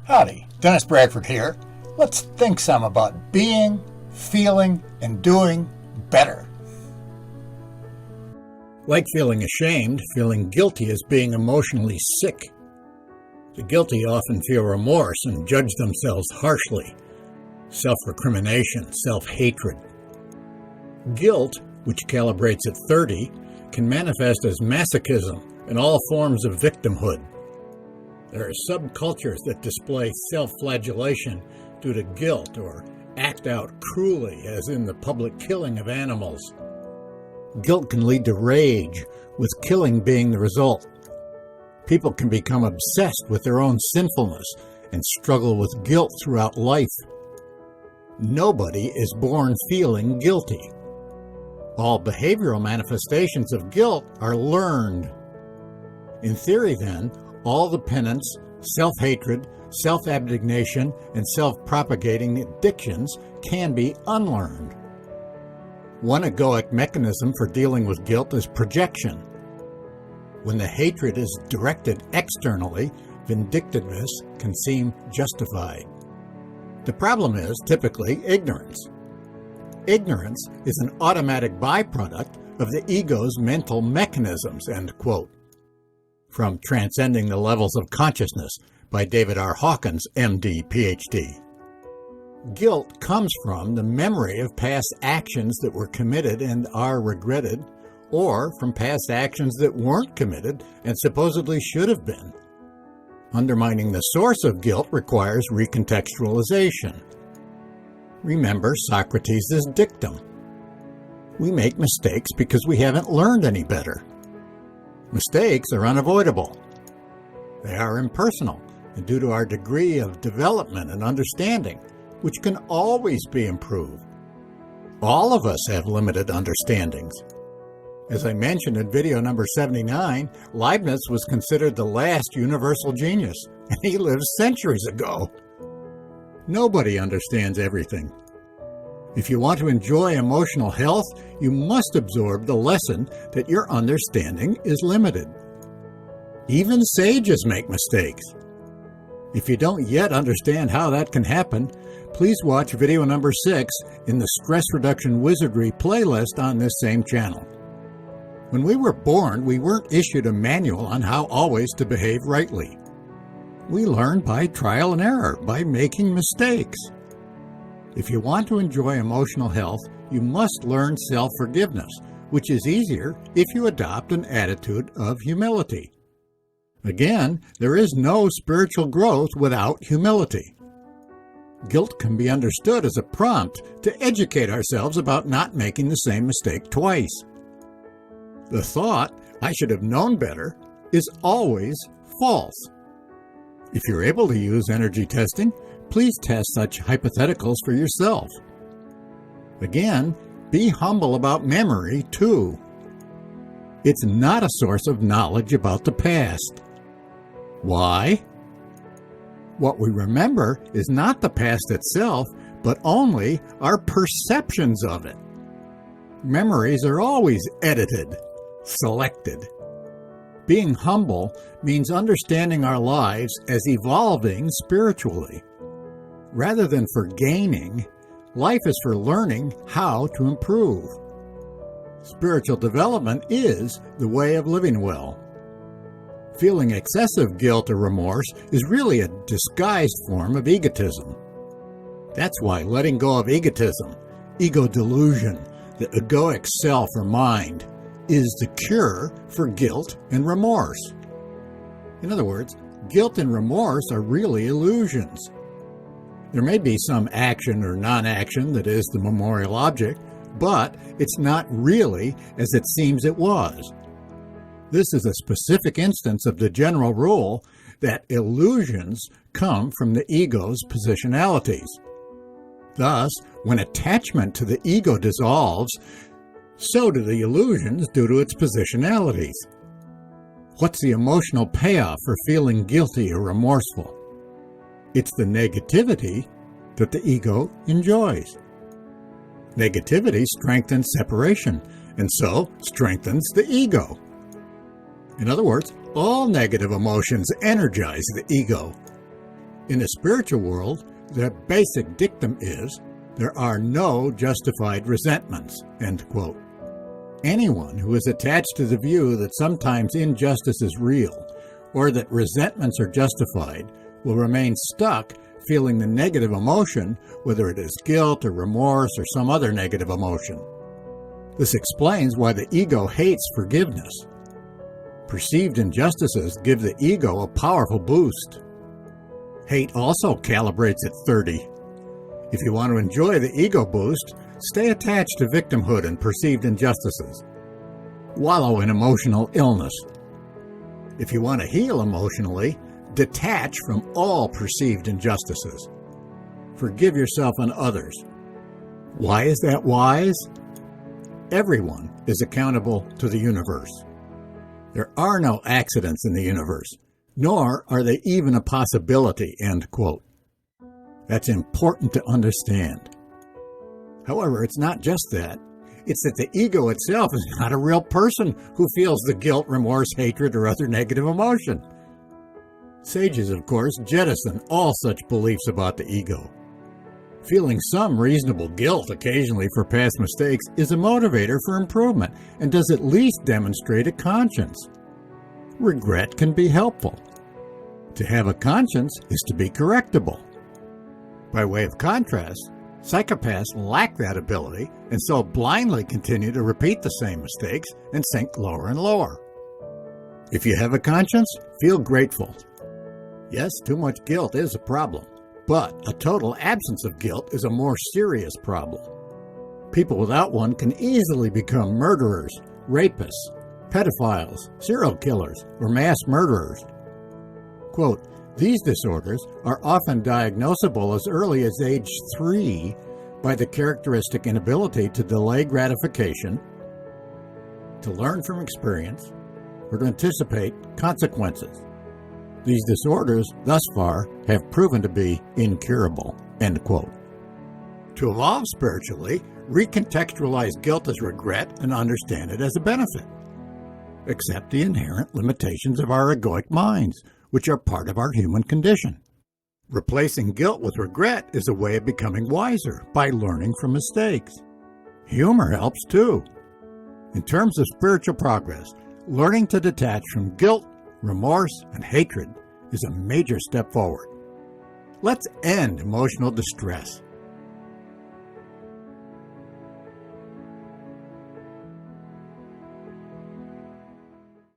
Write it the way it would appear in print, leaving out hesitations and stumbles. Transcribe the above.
Howdy, Dennis Bradford here. Let's think some about being, feeling, and doing better. Like feeling ashamed, feeling guilty is being emotionally sick. The guilty often feel remorse and judge themselves harshly. Self-recrimination, self-hatred. Guilt, which calibrates at 30, can manifest as masochism and all forms of victimhood. There are subcultures that display self-flagellation due to guilt or act out cruelly, as in the public killing of animals. Guilt can lead to rage, with killing being the result. People can become obsessed with their own sinfulness and struggle with guilt throughout life. Nobody is born feeling guilty. All behavioral manifestations of guilt are learned. In theory, then, all the penance, self-hatred, self-abnegation, and self-propagating addictions can be unlearned. One egoic mechanism for dealing with guilt is projection. When the hatred is directed externally, vindictiveness can seem justified. The problem is typically ignorance. Ignorance is an automatic byproduct of the ego's mental mechanisms, end quote. From Transcending the Levels of Consciousness by David R. Hawkins, MD, PhD. Guilt comes from the memory of past actions that were committed and are regretted, or from past actions that weren't committed and supposedly should have been. Undermining the source of guilt requires recontextualization. Remember Socrates' dictum. We make mistakes because we haven't learned any better. Mistakes are unavoidable. They are impersonal and due to our degree of development and understanding, which can always be improved. All of us have limited understandings. As I mentioned in video number 79, Leibniz was considered the last universal genius, and he lived centuries ago. Nobody understands everything. If you want to enjoy emotional health, you must absorb the lesson that your understanding is limited. Even sages make mistakes. If you don't yet understand how that can happen, please watch video number 6 in the Stress Reduction Wizardry playlist on this same channel. When we were born, we weren't issued a manual on how always to behave rightly. We learn by trial and error, by making mistakes. If you want to enjoy emotional health, you must learn self-forgiveness, which is easier if you adopt an attitude of humility. Again, there is no spiritual growth without humility. Guilt can be understood as a prompt to educate ourselves about not making the same mistake twice. The thought, "I should have known better," is always false. If you're able to use energy testing, please test such hypotheticals for yourself. Again, be humble about memory, too. It's not a source of knowledge about the past. Why? What we remember is not the past itself, but only our perceptions of it. Memories are always edited, selected. Being humble means understanding our lives as evolving spiritually. Rather than for gaining, life is for learning how to improve. Spiritual development is the way of living well. Feeling excessive guilt or remorse is really a disguised form of egotism. That's why letting go of egotism, ego delusion, the egoic self or mind, is the cure for guilt and remorse. In other words, guilt and remorse are really illusions. There may be some action or non-action that is the memorial object, but it's not really as it seems it was. This is a specific instance of the general rule that illusions come from the ego's positionalities. Thus, when attachment to the ego dissolves, so do the illusions due to its positionalities. What's the emotional payoff for feeling guilty or remorseful? It's the negativity that the ego enjoys. Negativity strengthens separation, and so strengthens the ego. In other words, all negative emotions energize the ego. In the spiritual world, the basic dictum is, there are no justified resentments, end quote. Anyone who is attached to the view that sometimes injustice is real, or that resentments are justified, will remain stuck feeling the negative emotion, whether it is guilt or remorse or some other negative emotion. This explains why the ego hates forgiveness. Perceived injustices give the ego a powerful boost. Hate also calibrates at 30. If you want to enjoy the ego boost, stay attached to victimhood and perceived injustices. Wallow in emotional illness. If you want to heal emotionally, detach from all perceived injustices. Forgive yourself and others. Why is that wise? Everyone is accountable to the universe. There are no accidents in the universe, nor are they even a possibility, end quote. That's important to understand. However, it's not just that. It's that the ego itself is not a real person who feels the guilt, remorse, hatred, or other negative emotion. Sages, of course, jettison all such beliefs about the ego. Feeling some reasonable guilt occasionally for past mistakes is a motivator for improvement and does at least demonstrate a conscience. Regret can be helpful. To have a conscience is to be correctable. By way of contrast, psychopaths lack that ability and so blindly continue to repeat the same mistakes and sink lower and lower. If you have a conscience, feel grateful. Yes, too much guilt is a problem, but a total absence of guilt is a more serious problem. People without one can easily become murderers, rapists, pedophiles, serial killers, or mass murderers. Quote, these disorders are often diagnosable as early as age 3 by the characteristic inability to delay gratification, to learn from experience, or to anticipate consequences. These disorders, thus far, have proven to be incurable, end quote. To evolve spiritually, recontextualize guilt as regret and understand it as a benefit. Accept the inherent limitations of our egoic minds, which are part of our human condition. Replacing guilt with regret is a way of becoming wiser by learning from mistakes. Humor helps too. In terms of spiritual progress, learning to detach from guilt, remorse, and hatred is a major step forward. Let's end emotional distress.